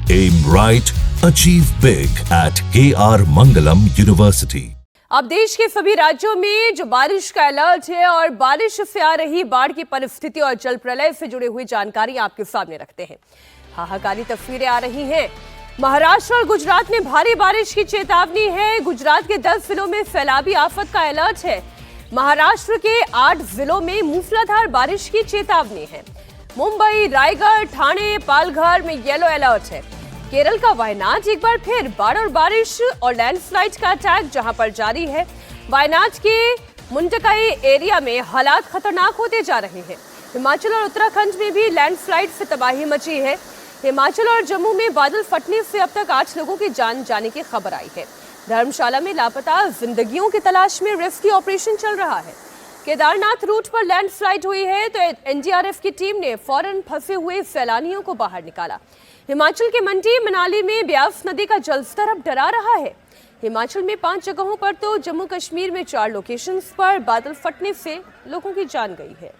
Aim right, achieve big at KR Mangalam University. अब देश के सभी राज्यों में जो बारिश का अलर्ट है और बारिश से आ रही बाढ़ की परिस्थिति और जल प्रलय से जुड़ी हुई जानकारी आपके सामने रखते हैं। हाहाकारी तस्वीरें आ रही हैं। महाराष्ट्र और गुजरात में भारी बारिश की चेतावनी है। गुजरात के 10 जिलों में सैलाबी आफत का अलर्ट है। महाराष्ट्र के 8 जिलों में मूसलाधार बारिश की चेतावनी है। मुंबई, रायगढ़, ठाणे, पालघर में येलो अलर्ट है। केरल का वायनाड एक बार फिर बाढ़ और बारिश और लैंडस्लाइड का अटैक जहां पर जारी है। वायनाड के मुंडकाई एरिया में हालात खतरनाक होते जा रहे हैं। हिमाचल और उत्तराखंड में भी लैंडस्लाइड से तबाही मची है। हिमाचल और जम्मू में बादल फटने से अब तक 8 लोगों की जान जाने की खबर आई है। धर्मशाला में लापता जिंदगियों की तलाश में रेस्क्यू ऑपरेशन चल रहा है। केदारनाथ रूट पर लैंडस्लाइड हुई है तो एनडीआरएफ की टीम ने फौरन फंसे हुए सैलानियों को बाहर निकाला। हिमाचल के मंडी मनाली में ब्यास नदी का जलस्तर अब डरा रहा है। हिमाचल में 5 जगहों पर तो जम्मू कश्मीर में 4 लोकेशंस पर बादल फटने से लोगों की जान गई है।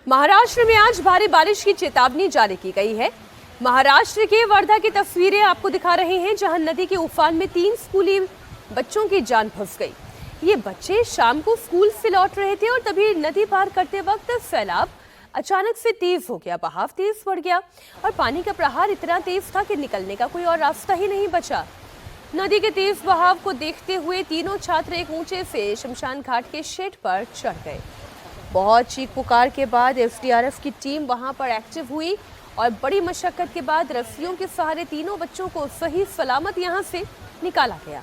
महाराष्ट्र में आज भारी बारिश की चेतावनी जारी की गई है। महाराष्ट्र के वर्धा की तस्वीरें आपको दिखा रहे हैं, जहां नदी के उफान में 3 स्कूली बच्चों की जान फंस गई। ये बच्चे शाम को स्कूल से लौट रहे थे और तभी नदी पार करते वक्त सैलाब अचानक से तेज हो गया। बहाव तेज बढ़ गया और पानी का प्रहार इतना तेज था कि निकलने का कोई और रास्ता ही नहीं बचा। नदी के तेज बहाव को देखते हुए तीनों छात्र एक ऊंचे से शमशान घाट के शेड पर चढ़ गए। बहुत चीख पुकार के बाद एसडीआरएफ की टीम वहां पर एक्टिव हुई और बड़ी मशक्कत के बाद रस्सियों के सहारे तीनों बच्चों को सही सलामत यहां से निकाला गया।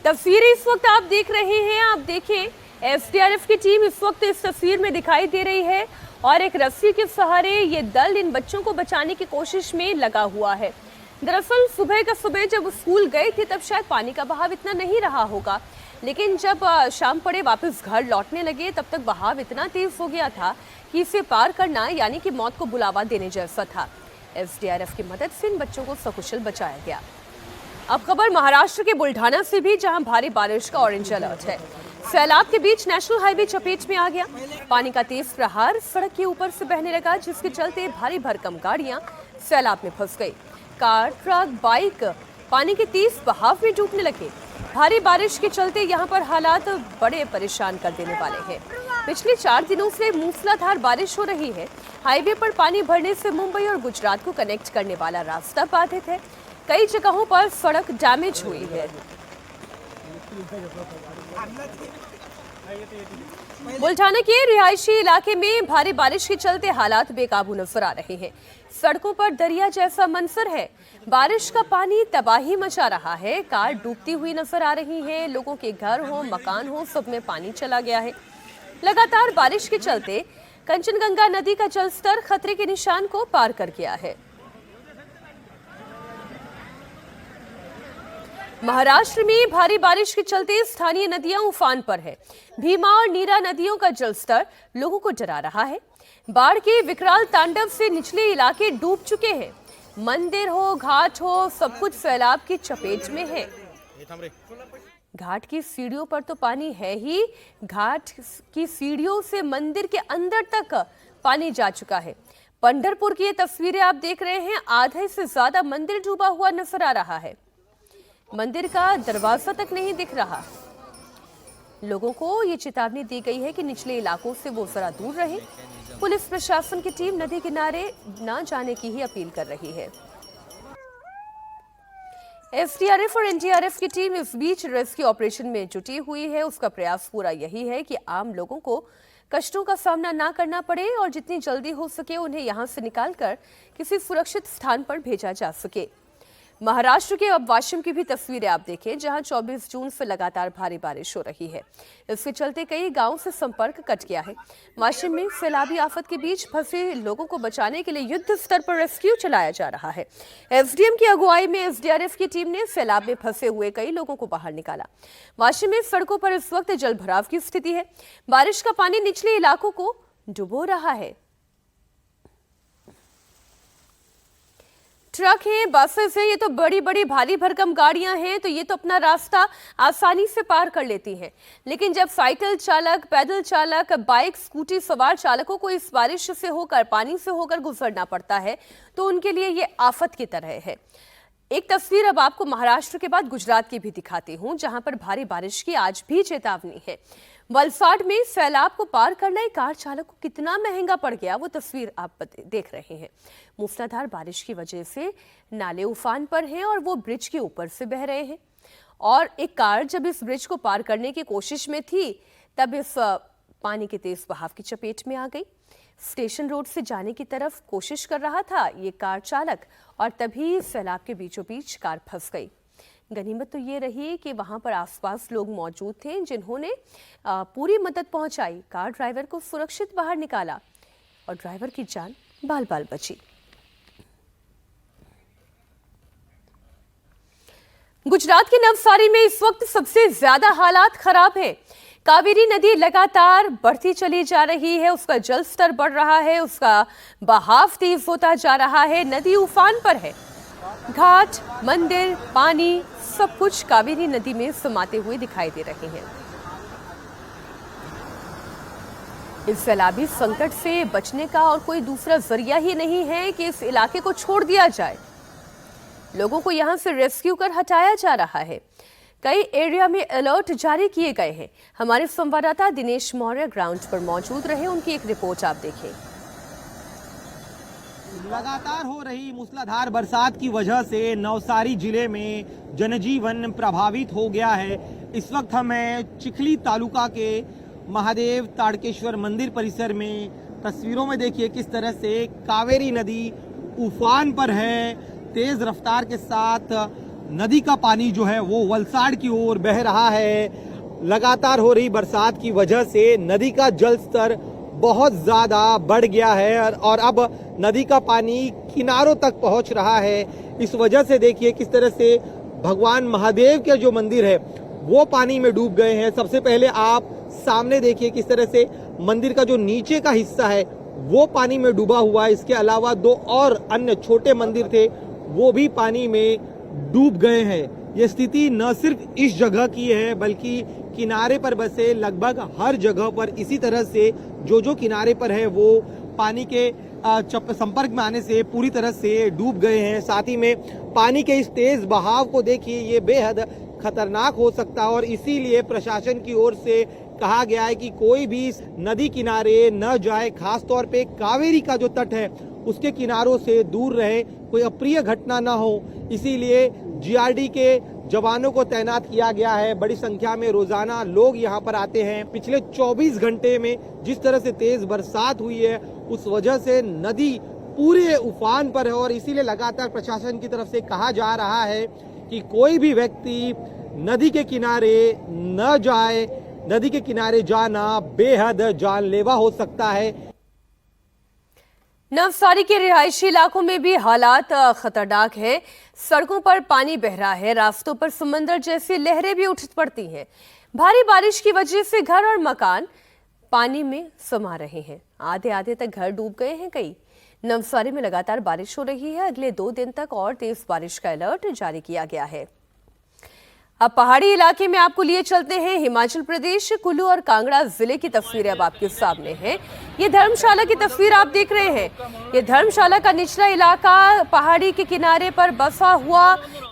तस्वीरें इस वक्त आप देख रहे हैं। आप देखें, एसडीआरएफ की टीम इस वक्त इस तस्वीर में दिखाई दे रही है और एक रस्सी के सहारे ये दल इन बच्चों को बचाने की कोशिश में लगा हुआ है। दरअसल सुबह जब स्कूल गए थे तब शायद पानी का बहाव इतना नहीं रहा होगा, लेकिन जब शाम पड़े वापस घर लौटने लगे तब तक बहाव इतना तेज हो गया था कि इसे पार करना यानी कि मौत को बुलावा देने जैसा था। एसडीआरएफ की मदद से इन बच्चों को सकुशल बचाया गया। अब खबर महाराष्ट्र के बुल्ढाना से भी, जहां भारी बारिश का ऑरेंज अलर्ट है। सैलाब के बीच नेशनल हाईवे चपेट में आ गया। पानी का तेज प्रहार सड़क के ऊपर से बहने लगा, जिसके चलते भारी भरकम गाड़ियां सैलाब में फंस गई। कार, ट्रक, बाइक पानी के तेज बहाव में डूबने लगे। भारी बारिश के चलते यहां पर हालात बड़े परेशान कर देने वाले हैं। पिछले 4 दिनों से मूसलाधार बारिश हो रही है। हाईवे पर पानी भरने से मुंबई और गुजरात को कनेक्ट करने वाला रास्ता बाधित है। कई जगहों पर सड़क डैमेज हुई है। बुल्ढाना के रिहायशी इलाके में भारी बारिश के चलते हालात बेकाबू नजर आ रहे हैं। सड़कों पर दरिया जैसा मंजर है। बारिश का पानी तबाही मचा रहा है। कार डूबती हुई नजर आ रही है। लोगों के घर हो, मकान हो, सब में पानी चला गया है। लगातार बारिश के चलते कंचनगंगा नदी का जलस्तर खतरे के निशान को पार कर गया है। महाराष्ट्र में भारी बारिश के चलते स्थानीय नदियां उफान पर है। भीमा और नीरा नदियों का जलस्तर लोगों को डरा रहा है। बाढ़ के विकराल तांडव से निचले इलाके डूब चुके हैं। मंदिर हो, घाट हो, सब कुछ सैलाब की चपेट में है। घाट की सीढ़ियों पर तो पानी है ही, घाट की सीढ़ियों से मंदिर के अंदर तक पानी जा चुका है। पंढरपुर की ये तस्वीरें आप देख रहे हैं। आधे से ज्यादा मंदिर डूबा हुआ नजर आ रहा है। मंदिर का दरवाजा तक नहीं दिख रहा। लोगों को ये चेतावनी दी गई है कि निचले इलाकों से वो जरा दूर रहे। पुलिस प्रशासन की टीम नदी किनारे न जाने की ही अपील कर रही है। एसडीआरएफ और एनडीआरएफ की टीम इस बीच रेस्क्यू ऑपरेशन में जुटी हुई है। उसका प्रयास पूरा यही है कि आम लोगों को कष्टों का सामना ना करना पड़े और जितनी जल्दी हो सके उन्हें यहां से निकालकर किसी सुरक्षित स्थान पर भेजा जा सके। महाराष्ट्र के अब वाशिम की भी तस्वीरें आप देखें, जहां 24 जून से लगातार भारी बारिश हो रही है। इसके चलते कई गांवों से संपर्क कट गया है। वाशिम में सैलाबी आफत के बीच फंसे लोगों को बचाने के लिए युद्ध स्तर पर रेस्क्यू चलाया जा रहा है। एसडीएम की अगुवाई में एसडीआरएफ की टीम ने सैलाब में फंसे हुए कई लोगों को बाहर निकाला। वाशिम में सड़कों पर इस वक्त जलभराव की स्थिति है। बारिश का पानी निचले इलाकों को डुबो रहा है। ट्रक हैं, बसेस हैं, ये तो बड़ी बड़ी भारी भरकम गाड़ियां हैं, तो ये तो अपना रास्ता आसानी से पार कर लेती हैं। लेकिन जब साइकिल चालक, पैदल चालक, बाइक, स्कूटी सवार चालकों को इस बारिश से होकर, पानी से होकर गुजरना पड़ता है, तो उनके लिए ये आफत की तरह है। एक तस्वीर अब आपको महाराष्ट्र के बाद गुजरात की भी दिखाती हूं, जहां पर भारी बारिश की आज भी चेतावनी है। वलसाड में सैलाब को पार करना एक कार चालक को कितना महंगा पड़ गया, वो तस्वीर आप देख रहे हैं। मूसलाधार बारिश की वजह से नाले उफान पर हैं और वो ब्रिज के ऊपर से बह रहे हैं। और एक कार जब इस ब्रिज को पार करने की कोशिश में थी, तब इस पानी के तेज बहाव की चपेट में आ गई। स्टेशन रोड से जाने की तरफ कोशिश कर रहा था ये कार चालक, और तभी सैलाब के बीचों बीच कार फंस गई। गनीमत तो ये रही कि वहां पर आसपास लोग मौजूद थे, जिन्होंने पूरी मदद पहुंचाई, कार ड्राइवर को सुरक्षित बाहर निकाला और ड्राइवर की जान बाल बाल बची। गुजरात के नवसारी में इस वक्त सबसे ज्यादा हालात खराब हैं। कावेरी नदी लगातार बढ़ती चली जा रही है, उसका जल स्तर बढ़ रहा है, उसका बहाव तेज होता जा रहा है, नदी उफान पर है। घाट, मंदिर, पानी, सब कुछ कावेरी नदी में समाते हुए दिखाई दे रहे हैं। इस सैलाबी संकट से बचने का और कोई दूसरा जरिया ही नहीं है कि इस इलाके को छोड़ दिया जाए। लोगों को यहां से रेस्क्यू कर हटाया जा रहा है। कई एरिया में अलर्ट जारी किए गए हैं। हमारे संवाददाता दिनेश मौर्य ग्राउंड पर मौजूद रहे, उनकी एक रिपोर्ट आप देखें। लगातार हो रही मूसलाधार बरसात की वजह से नवसारी जिले में जनजीवन प्रभावित हो गया है। इस वक्त हम हैं चिखली तालुका के महादेव ताड़केश्वर मंदिर परिसर में। तस्वीरों में देखिए किस तरह से कावेरी नदी उफान पर है। तेज रफ्तार के साथ नदी का पानी जो है वो वलसाड की ओर बह रहा है। लगातार हो रही बरसात की वजह से नदी का जल स्तर बहुत ज्यादा बढ़ गया है और अब नदी का पानी किनारों तक पहुंच रहा है। इस वजह से देखिए किस तरह से भगवान महादेव के जो मंदिर है वो पानी में डूब गए हैं। सबसे पहले आप सामने देखिए किस तरह से मंदिर का जो नीचे का हिस्सा है वो पानी में डूबा हुआ है। इसके अलावा दो और अन्य छोटे मंदिर थे वो भी पानी में डूब गए हैं। ये स्थिति न सिर्फ इस जगह की है बल्कि किनारे पर बसे लगभग हर जगह पर इसी तरह से जो किनारे पर है वो पानी के संपर्क में आने से पूरी तरह से डूब गए हैं। साथ ही में पानी के इस तेज बहाव को देखिए, ये बेहद खतरनाक हो सकता है और इसीलिए प्रशासन की ओर से कहा गया है कि कोई भी नदी किनारे न जाए। खास तौर पे कावेरी का जो तट है उसके किनारों से दूर रहे, कोई अप्रिय घटना ना हो। इसीलिए जीआरडी के जवानों को तैनात किया गया है। बड़ी संख्या में रोजाना लोग यहाँ पर आते हैं। पिछले 24 घंटे में जिस तरह से तेज बरसात हुई है उस वजह से नदी पूरे उफान पर है और इसीलिए लगातार प्रशासन की तरफ से कहा जा रहा है कि कोई भी व्यक्ति नदी के किनारे न जाए। नदी के किनारे जाना बेहद जानलेवा हो सकता है। नवसारी के रिहायशी इलाकों में भी हालात खतरनाक हैं। सड़कों पर पानी बह रहा है, रास्तों पर समंदर जैसी लहरें भी उठ पड़ती हैं। भारी बारिश की वजह से घर और मकान पानी में समा रहे हैं। आधे आधे तक घर डूब गए हैं कई। नवसारी में लगातार बारिश हो रही है। अगले 2 दिन तक और तेज बारिश का अलर्ट जारी किया गया है। अब पहाड़ी इलाके में आपको लिए चलते हैं। हिमाचल प्रदेश कुल्लू और कांगड़ा जिले की तस्वीरें अब आपके सामने हैं। ये धर्मशाला की तस्वीर आप देख रहे हैं। ये धर्मशाला का निचला इलाका पहाड़ी के किनारे पर बसा हुआ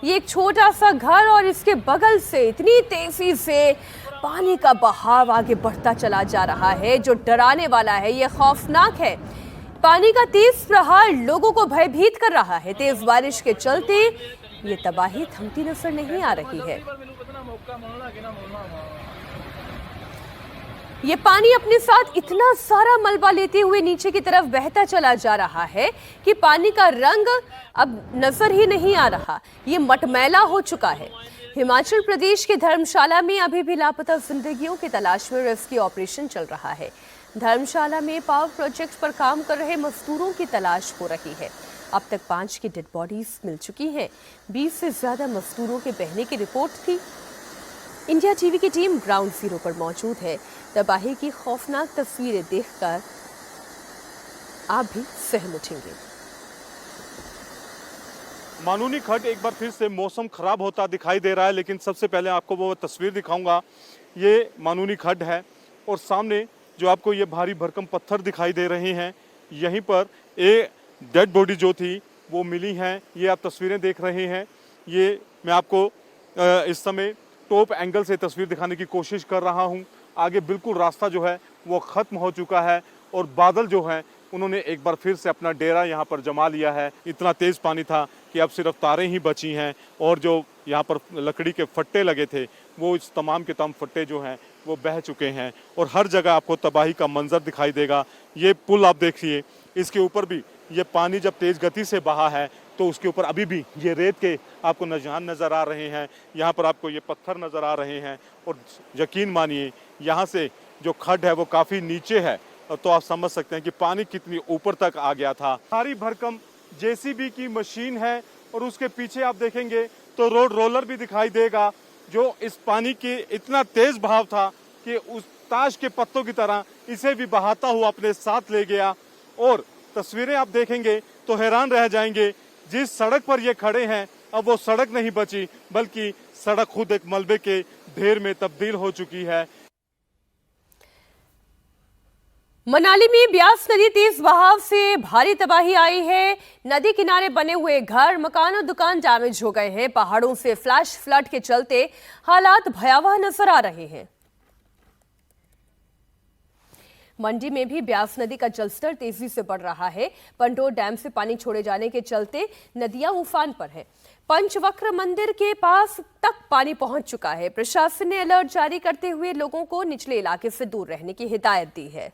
ये एक छोटा सा घर और इसके बगल से इतनी तेजी से पानी का बहाव आगे बढ़ता चला जा रहा है जो डराने वाला है। ये खौफनाक है। पानी का तेज प्रहार लोगों को भयभीत कर रहा है। तेज बारिश के चलते ये तबाही थमती नजर नहीं आ रही है। ये पानी अपने साथ इतना सारा मलबा लेते हुए नीचे की तरफ बहता चला जा रहा है कि पानी का रंग अब नजर ही नहीं आ रहा। ये मटमैला हो चुका है। हिमाचल प्रदेश के धर्मशाला में अभी भी लापता जिंदगियों की तलाश में रेस्क्यू ऑपरेशन चल रहा है। धर्मशाला में पावर प्रोजेक्ट पर काम कर रहे मजदूरों की तलाश हो रही है। अब तक 5 की डेड बॉडीज मिल चुकी हैं। 20 से ज्यादा मजदूरों के बहने की रिपोर्ट थी। इंडिया टीवी की टीम ग्राउंड जीरो पर मौजूद है। तबाही की खौफनाक तस्वीरें देखकर आप भी सहम उठेंगे। मानूनी खड्ड एक बार फिर से मौसम खराब होता दिखाई दे रहा है, लेकिन सबसे पहले आपको वो तस्वीर दिखाऊंगा। ये मानूनी खड्ड है और सामने जो आपको ये भारी भरकम पत्थर दिखाई दे रहे हैं, यहीं पर एक डेड बॉडी जो थी वो मिली है। ये आप तस्वीरें देख रहे हैं। ये मैं आपको इस समय टॉप एंगल से तस्वीर दिखाने की कोशिश कर रहा हूँ। आगे बिल्कुल रास्ता जो है वो ख़त्म हो चुका है और बादल जो हैं उन्होंने एक बार फिर से अपना डेरा यहाँ पर जमा लिया है। इतना तेज़ पानी था कि अब सिर्फ तारें ही बची हैं और जो यहाँ पर लकड़ी के फट्टे लगे थे वो इस तमाम के तमाम फट्टे जो हैं वो बह चुके हैं और हर जगह आपको तबाही का मंजर दिखाई देगा। ये पुल आप देखिए, इसके ऊपर भी ये पानी जब तेज़ गति से बहा है तो उसके ऊपर अभी भी ये रेत के आपको निशान नज़र आ रहे हैं। यहाँ पर आपको ये पत्थर नज़र आ रहे हैं और यकीन मानिए यहाँ से जो खड्ड है वो काफ़ी नीचे है, तो आप समझ सकते हैं कि पानी कितनी ऊपर तक आ गया था। भारी भरकम जेसीबी की मशीन है और उसके पीछे आप देखेंगे तो रोड रोलर भी दिखाई देगा, जो इस पानी के इतना तेज बहाव था कि उस ताश के पत्तों की तरह इसे भी बहाता हुआ अपने साथ ले गया। और तस्वीरें आप देखेंगे तो हैरान रह जाएंगे, जिस सड़क पर ये खड़े हैं अब वो सड़क नहीं बची, बल्कि सड़क खुद एक मलबे के ढेर में तब्दील हो चुकी है। मनाली में ब्यास नदी तेज बहाव से भारी तबाही आई है। नदी किनारे बने हुए घर, मकान और दुकान डैमेज हो गए हैं। पहाड़ों से फ्लैश फ्लड के चलते हालात भयावह नजर आ रहे हैं। मंडी में भी ब्यास नदी का जलस्तर तेजी से बढ़ रहा है। पंडोर डैम से पानी छोड़े जाने के चलते नदियां उफान पर हैं। पंचवक्र मंदिर के पास तक पानी पहुंच चुका है। प्रशासन ने अलर्ट जारी करते हुए लोगों को निचले इलाके से दूर रहने की हिदायत दी है।